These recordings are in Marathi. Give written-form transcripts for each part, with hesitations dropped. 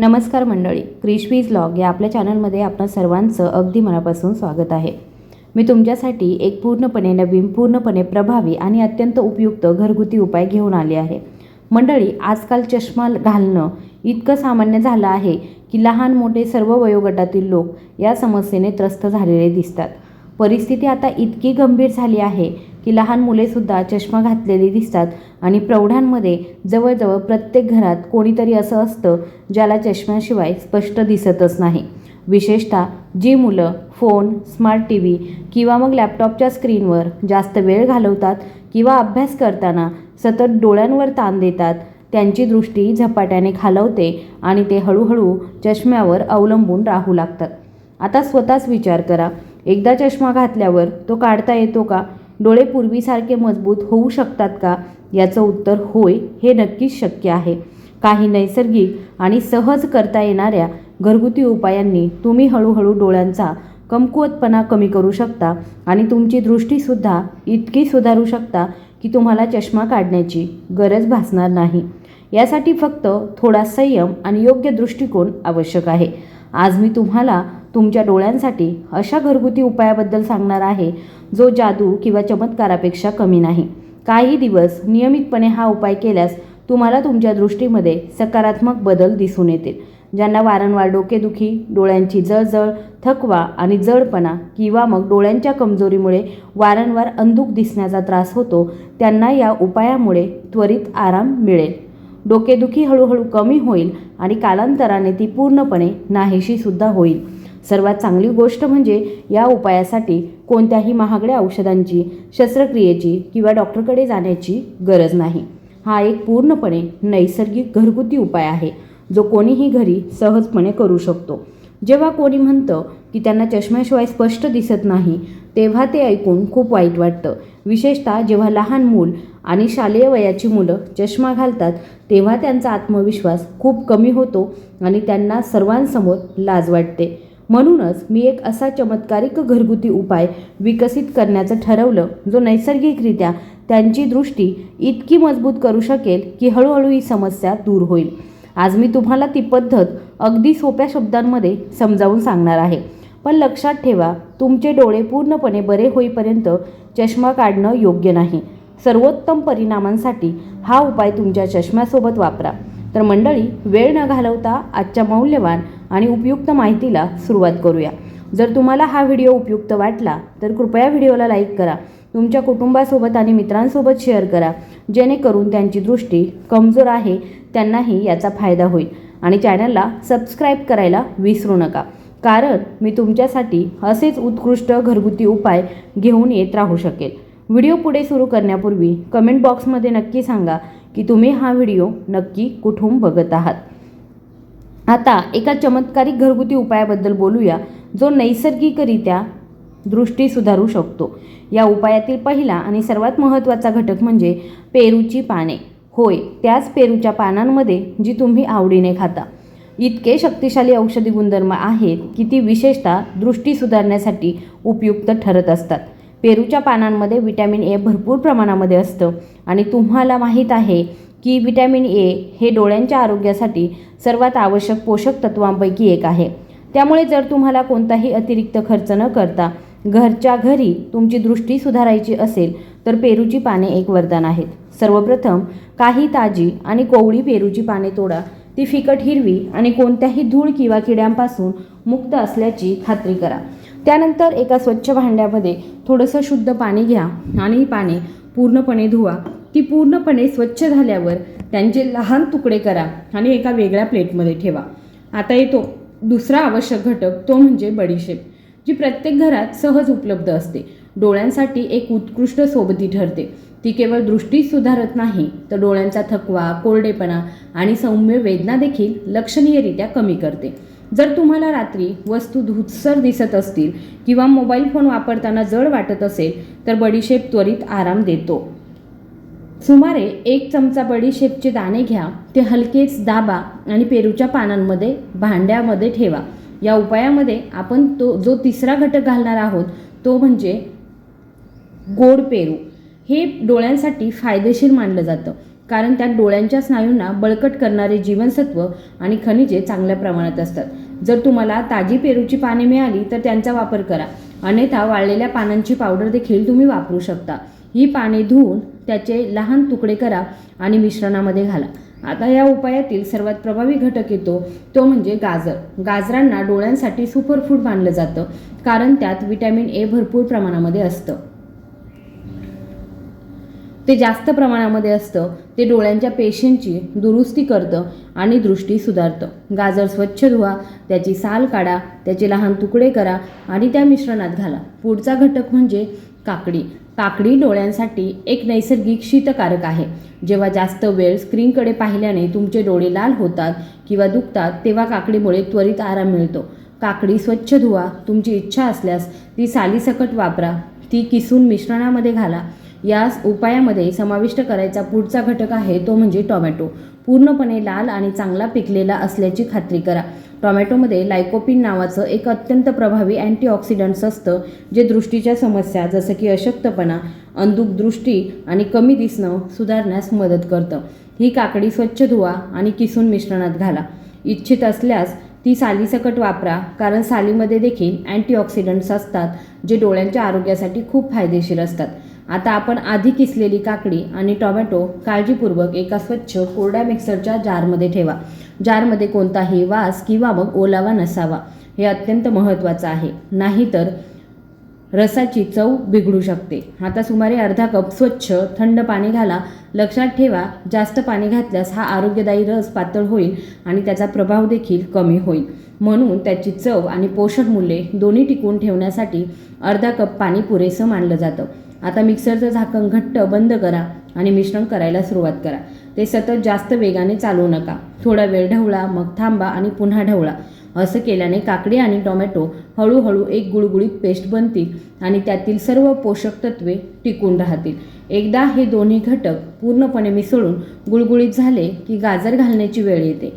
नमस्कार मंडळी, क्रिशवीज व्लॉग या आपल्या चॅनलमध्ये आपणा सर्वांचं अगदी मनापासून स्वागत आहे। मी तुमच्यासाठी एक पूर्णपणे नवीन, पूर्णपणे प्रभावी आणि अत्यंत उपयुक्त घरगुती उपाय घेऊन आले आहे। मंडळी, आजकाल चष्मा घालणं इतकं सामान्य झालं आहे की लहान मोठे सर्व वयोगटातील लोक या समस्येने त्रस्त झालेले दिसतात। परिस्थिती आता इतकी गंभीर झाली आहे की लहान मुलेसुद्धा चष्मा घातलेली दिसतात आणि प्रौढांमध्ये जवळजवळ प्रत्येक घरात कोणीतरी असं असतं ज्याला चष्म्याशिवाय स्पष्ट दिसतच नाही। विशेषतः जी मुलं फोन, स्मार्ट टीव्ही किंवा मग लॅपटॉपच्या स्क्रीनवर जास्त वेळ घालवतात किंवा अभ्यास करताना सतत डोळ्यांवर ताण देतात, त्यांची दृष्टी झपाट्याने खालावते आणि ते हळूहळू चष्म्यावर अवलंबून राहू लागतात। आता स्वतःच विचार करा, एकदा चष्मा घातल्यावर तो काढता येतो का? डोळे पूर्वीसारखे मजबूत होऊ शकतात का? याचं उत्तर होय, हे नक्कीच शक्य आहे। काही नैसर्गिक आणि सहज करता येणाऱ्या घरगुती उपायांनी तुम्ही हळूहळू डोळ्यांचा कमकुवतपणा कमी करू शकता आणि तुमची दृष्टीसुद्धा इतकी सुधारू शकता की तुम्हाला चष्मा काढण्याची गरज भासणार नाही। यासाठी फक्त थोडा संयम आणि योग्य दृष्टिकोन आवश्यक आहे। आज मी तुम्हाला तुमच्या डोळ्यांसाठी अशा घरगुती उपायाबद्दल सांगणार आहे जो जादू किंवा चमत्कारापेक्षा कमी नाही। काही दिवस नियमितपणे हा उपाय केल्यास तुम्हाला तुमच्या दृष्टीमध्ये सकारात्मक बदल दिसून येतील। ज्यांना वारंवार डोकेदुखी, डोळ्यांची जळजळ, थकवा आणि जडपणा किंवा मग डोळ्यांच्या कमजोरीमुळे वारंवार अंधुक दिसण्याचा त्रास होतो, त्यांना या उपायामुळे त्वरित आराम मिळेल। डोकेदुखी हळूहळू कमी होईल आणि कालांतराने ती पूर्णपणे नाहीशी सुद्धा होईल। सर्वात चांगली गोष्ट म्हणजे या उपायासाठी कोणत्याही महागड्या औषधांची, शस्त्रक्रियेची किंवा डॉक्टरकडे जाण्याची गरज नाही। हा एक पूर्णपणे नैसर्गिक घरगुती उपाय आहे जो कोणीही घरी सहजपणे करू शकतो। जेव्हा कोणी म्हणतं की त्यांना चष्म्याशिवाय स्पष्ट दिसत नाही, तेव्हा ते ऐकून खूप वाईट वाटतं। विशेषतः जेव्हा लहान मूल आणि शालेय वयाची मुलं चष्मा घालतात तेव्हा त्यांचा आत्मविश्वास खूप कमी होतो आणि त्यांना सर्वांसमोर लाज वाटते। म्हणूनच मी एक असा चमत्कारिक घरगुती उपाय विकसित करण्याचं ठरवलं जो नैसर्गिकरित्या त्यांची दृष्टी इतकी मजबूत करू शकेल की हळूहळू ही समस्या दूर होईल। आज मी तुम्हाला ती पद्धत अगदी सोप्या शब्दांमध्ये समजावून सांगणार आहे, पण लक्षात ठेवा, तुमचे डोळे पूर्णपणे बरे होईपर्यंत चष्मा काढणं योग्य नाही। सर्वोत्तम परिणामांसाठी हा उपाय तुमच्या चष्म्यासोबत वापरा। तर मंडळी, वेळ न घालवता आजच्या मौल्यवान आणि उपयुक्त माहितीला सुरुवात करूया। जर तुम्हाला हा व्हिडिओ उपयुक्त वाटला तर कृपया व्हिडिओला लाईक करा, तुमच्या कुटुंबासोबत आणि मित्रांसोबत शेअर करा, जेणेकरून त्यांची दृष्टी कमजोर आहे त्यांनाही याचा फायदा होईल। आणि चॅनलला सबस्क्राईब करायला विसरू नका, कारण मी तुमच्यासाठी असेच उत्कृष्ट घरगुती उपाय घेऊन येत राहू शकेल। व्हिडिओ पुढे सुरू करण्यापूर्वी कमेंट बॉक्समध्ये नक्की सांगा की तुम्ही हा व्हिडिओ नक्की कुठून बघत आहात। आता एका चमत्कारिक घरगुती उपायाबद्दल बोलूया जो नैसर्गिकरित्या दृष्टी सुधारू शकतो। या उपायातील पहिला आणि सर्वात महत्त्वाचा घटक म्हणजे पेरूची पाने। होय, त्याच पेरूच्या पानांमध्ये जी तुम्ही आवडीने खाता। इतके शक्तिशाली औषधी गुणधर्म आहेत की ती विशेषतः दृष्टी सुधारण्यासाठी उपयुक्त ठरत असतात। पेरूच्या पानांमध्ये व्हिटॅमिन ए भरपूर प्रमाणामध्ये असतं आणि तुम्हाला माहीत आहे की व्हिटॅमिन ए हे डोळ्यांच्या आरोग्यासाठी सर्वात आवश्यक पोषक तत्वांपैकी एक आहे। त्यामुळे जर तुम्हाला कोणताही अतिरिक्त खर्च न करता घरच्या घरी तुमची दृष्टी सुधारायची असेल तर पेरूची पाने एक वरदान आहेत। सर्वप्रथम काही ताजी आणि कोवळी पेरूची पाने तोडा। ती फिकट हिरवी आणि कोणत्याही धूळ किंवा किड्यांपासून मुक्त असल्याची खात्री करा। त्यानंतर एका स्वच्छ भांड्यामध्ये थोडंसं शुद्ध पाणी घ्या आणि ही पाने पूर्णपणे धुवा। ती पूर्णपणे स्वच्छ झाल्यावर त्यांचे लहान तुकडे करा आणि एका वेगळ्या प्लेटमध्ये ठेवा। आता येतो दुसरा आवश्यक घटक, तो म्हणजे बडीशेप, जी प्रत्येक घरात सहज उपलब्ध असते। डोळ्यांसाठी एक उत्कृष्ट सोबती ठरते। ती केवळ दृष्टी सुधारत नाही तर डोळ्यांचा थकवा, कोरडेपणा आणि सौम्य वेदना देखील लक्षणीयरित्या कमी करते। जर तुम्हाला रात्री वस्तू धूसर दिसत असतील किंवा मोबाईल फोन वापरताना जड वाटत असेल तर बडीशेप त्वरित आराम देतो। सुमारे 1 चमचा बडीशेपचे दाणे घ्या, ते हलकेच दाबा आणि पेरूच्या पानांमध्ये भांड्यामध्ये ठेवा। या उपायामध्ये आपण जो तिसरा घटक घालणार आहोत तो म्हणजे गोड पेरू। हे डोळ्यांसाठी फायदेशीर मानलं जातं। कारण त्यात डोळ्यांच्या स्नायूंना बळकट करणारे जीवनसत्व आणि खनिजे चांगल्या प्रमाणात असतात. जर तुम्हाला ताजी पेरूची पाने मिळाली तर त्यांचा वापर करा, अन्यथा वाळलेल्या पानांची पावडर देखील तुम्ही वापरू शकता. ही पाने धुवून त्याचे लहान तुकडे करा आणि मिश्रणामध्ये घाला. आता या उपायातील सर्वात प्रभावी घटक येतो तो म्हणजे गाजर. गाजरांना डोळ्यांसाठी सुपरफूड मानलं जातं, कारण त्यात व्हिटॅमिन ए भरपूर प्रमाणामध्ये असतं. ते जास्त प्रमाणामध्ये असतं. ते डोळ्यांच्या पेशींची दुरुस्ती करतं आणि दृष्टी सुधारतं. गाजर स्वच्छ धुवा, त्याची साल काढा, त्याचे लहान तुकडे करा आणि त्या मिश्रणात घाला. पुढचा घटक म्हणजे काकडी. काकडी डोळ्यांसाठी एक नैसर्गिक शीतकारक आहे. जेव्हा जास्त वेळ स्क्रीनकडे पाहिल्याने तुमचे डोळे लाल होतात किंवा दुखतात, तेव्हा काकडीमुळे त्वरित आराम मिळतो. काकडी स्वच्छ धुवा, तुमची इच्छा असल्यास ती सालीसकट वापरा, ती किसून मिश्रणामध्ये घाला. या उपायामध्ये समाविष्ट करायचा पुढचा घटक आहे तो म्हणजे टोमॅटो. पूर्णपणे लाल आणि चांगला पिकलेला असल्याची खात्री करा. टोमॅटोमध्ये लायकोपीन नावाचं एक अत्यंत प्रभावी अँटीऑक्सिडंट्स असतं, जे दृष्टीच्या समस्या जसं की अशक्तपणा, अंधुक दृष्टी आणि कमी दिसणं सुधारण्यास मदत करतं. ही काकडी स्वच्छ धुवा आणि किसून मिश्रणात घाला. इच्छित असल्यास ती सालीसकट वापरा, कारण सालीमध्ये देखील अँटीऑक्सिडंट्स असतात, जे डोळ्यांच्या आरोग्यासाठी खूप फायदेशीर असतात. आता आपण आधी किसलेली काकडी आणि टोमॅटो काळजीपूर्वक एका स्वच्छ कोरड्या मिक्सरच्या जारमध्ये ठेवा. जारमध्ये कोणताही वास किंवा मग ओलावा नसावा, हे अत्यंत महत्त्वाचं आहे, नाहीतर रसाची चव बिघडू शकते. आता सुमारे अर्धा कप स्वच्छ थंड पाणी घाला. लक्षात ठेवा, जास्त पाणी घातल्यास हा आरोग्यदायी रस पातळ होईल आणि त्याचा प्रभाव देखील कमी होईल. म्हणून त्याची चव आणि पोषक मूल्ये दोन्ही टिकवून ठेवण्यासाठी अर्धा कप पाणी पुरेसं मानलं जातं. आता मिक्सरचं झाकण घट्ट बंद करा आणि मिश्रण करायला सुरुवात करा. ते सतत जास्त वेगाने चालवू नका. थोडा वेळ ढवळा, मग थांबा आणि पुन्हा ढवळा. असं केल्याने काकडी आणि टोमॅटो हळूहळू एक गुळगुळीत पेस्ट बनतील आणि त्यातील सर्व पोषक तत्वे टिकून राहतील. एकदा हे दोन्ही घटक पूर्णपणे मिसळून गुळगुळीत झाले की गाजर घालण्याची वेळ येते.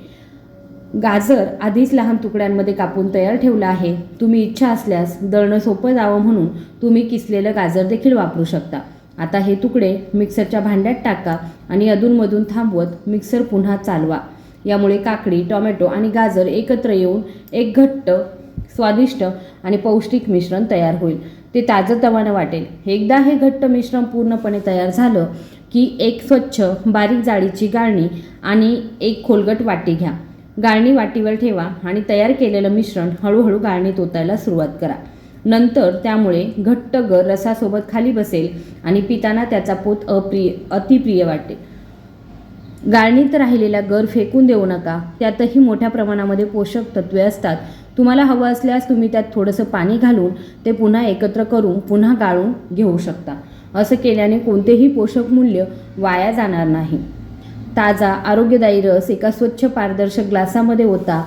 गाजर आधीच लहान तुकड्यांमध्ये कापून तयार ठेवलं आहे. तुम्ही इच्छा असल्यास दळणं सोपं जावं म्हणून तुम्ही किसलेलं गाजर देखील वापरू शकता. आता हे तुकडे मिक्सरच्या भांड्यात टाका आणि अधूनमधून थांबवत मिक्सर पुन्हा चालवा. यामुळे काकडी, टोमॅटो आणि गाजर एकत्र येऊन एक घट्ट, स्वादिष्ट आणि पौष्टिक मिश्रण तयार होईल. ते ताजंतवानं वाटेल. एकदा हे घट्ट मिश्रण पूर्णपणे तयार झालं की एक स्वच्छ बारीक जाळीची गाळणी आणि एक खोलगट वाटी घ्या. गाळणी वाटीवर ठेवा आणि तयार केलेलं मिश्रण हळूहळू गाळणीत ओतायला सुरुवात करा. नंतर त्यामुळे घट्ट गर रसासोबत खाली बसेल आणि पिताना त्याचा पोत अतिप्रिय वाटेल. गाळणीत राहिलेला गर फेकून देऊ नका. त्यातही मोठ्या प्रमाणामध्ये पोषक तत्वे असतात. तुम्हाला हवं असल्यास तुम्ही त्यात थोडंसं पाणी घालून ते पुन्हा एकत्र करून पुन्हा गाळून घेऊ शकता. असं केल्याने कोणतेही पोषक मूल्य वाया जाणार नाही. ताजा आरोग्यदायी रस एका स्वच्छ पारदर्शक ग्लासामध्ये ओता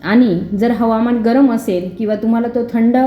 आणि जर हवामान गरम असेल किंवा तुम्हाला तो थंड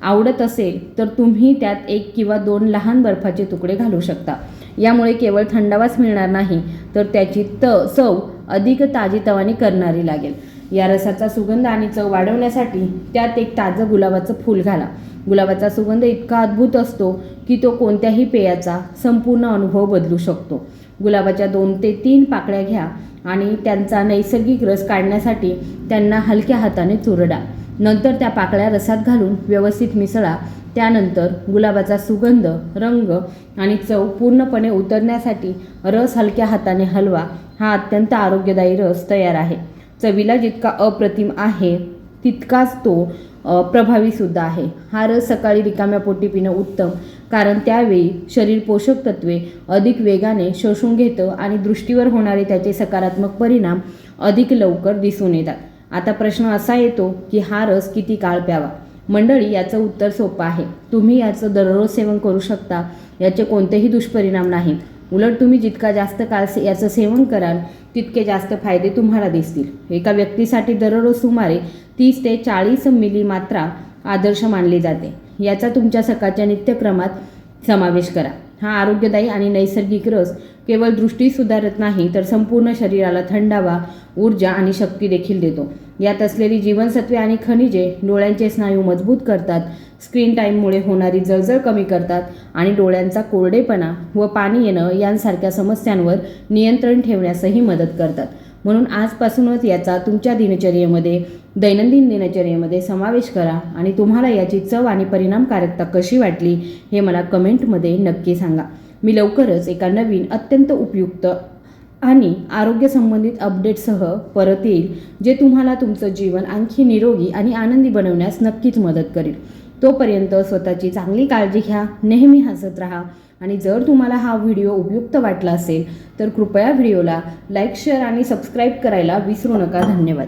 आवडत असेल तर तुम्ही त्यात 1 किंवा 2 लहान बर्फाचे तुकडे घालू शकता. यामुळे केवळ थंडावाच मिळणार नाही, तर त्याची चव अधिक ताजीतवानी करणारी लागेल. या रसाचा सुगंध आणि चव वाढवण्यासाठी त्यात एक ताजं गुलाबाचं फूल घाला. गुलाबाचा सुगंध इतका अद्भुत असतो की तो कोणत्याही पेयाचा संपूर्ण अनुभव बदलू शकतो. गुलाबाच्या 2 ते 3 पाकळ्या घ्या आणि त्यांचा नैसर्गिक रस काढण्यासाठी त्यांना हलक्या हाताने चुरडा. नंतर त्या पाकळ्या रसात घालून व्यवस्थित मिसळा. त्यानंतर गुलाबाचा सुगंध, रंग आणि चव पूर्णपणे उतरण्यासाठी रस हलक्या हाताने हलवा. हा अत्यंत आरोग्यदायी रस तयार आहे. चवीला जितका अप्रतिम आहे तितकाच तो प्रभावीसुद्धा आहे. हा रस सकाळी रिकाम्या पोटी पिणं उत्तम, कारण त्यावेळी शरीर पोषक तत्वे अधिक वेगाने शोषून घेतं आणि दृष्टीवर होणारे त्याचे सकारात्मक परिणाम अधिक लवकर दिसून येतात. आता प्रश्न असा येतो की हा रस किती काळ प्यावा? मंडळी, याचं उत्तर सोपं आहे. तुम्ही याचं दररोज सेवन करू शकता. याचे कोणतेही दुष्परिणाम नाहीत. उलट तुम्ही जितका जास्त काळ याचं सेवन कराल तितके जास्त फायदे तुम्हाला दिसतील. एका व्यक्तीसाठी दररोज सुमारे 30 ते 40 मिली मात्रा आदर्श मानली जाते. याचा तुमच्या सकाळच्या नित्यक्रमात समावेश करा. हा आरोग्यदायी आणि नैसर्गिक रस केवळ दृष्टी सुधारत नाही तर संपूर्ण शरीराला थंडावा, ऊर्जा आणि शक्ती देखील देतो. यात असलेली जीवनसत्वे आणि खनिजे डोळ्यांचे स्नायू मजबूत करतात, स्क्रीन टाईममुळे होणारी जळजळ कमी करतात आणि डोळ्यांचा कोरडेपणा व पाणी येणं यांसारख्या समस्यांवर नियंत्रण ठेवण्यासही मदत करतात. म्हणून आजपासूनच याचा तुमच्या दैनंदिन दिनचर्येमध्ये समावेश करा आणि तुम्हाला याची चव आणि परिणामकारकता कशी वाटली हे मला कमेंटमध्ये नक्की सांगा. मी लवकरच एका नवीन अत्यंत उपयुक्त आणि आरोग्यसंबंधित अपडेटसह परत येईल, जे तुम्हाला तुमचं जीवन आणखी निरोगी आणि आनंदी बनवण्यास नक्कीच मदत करेल. तोपर्यंत स्वतःची चांगली काळजी घ्या, नेहमी हसत राहा आणि जर तुम्हाला हा व्हिडिओ उपयुक्त वाटला असेल तर कृपया व्हिडिओला लाईक, शेअर आणि सबस्क्राईब करायला विसरू नका. धन्यवाद.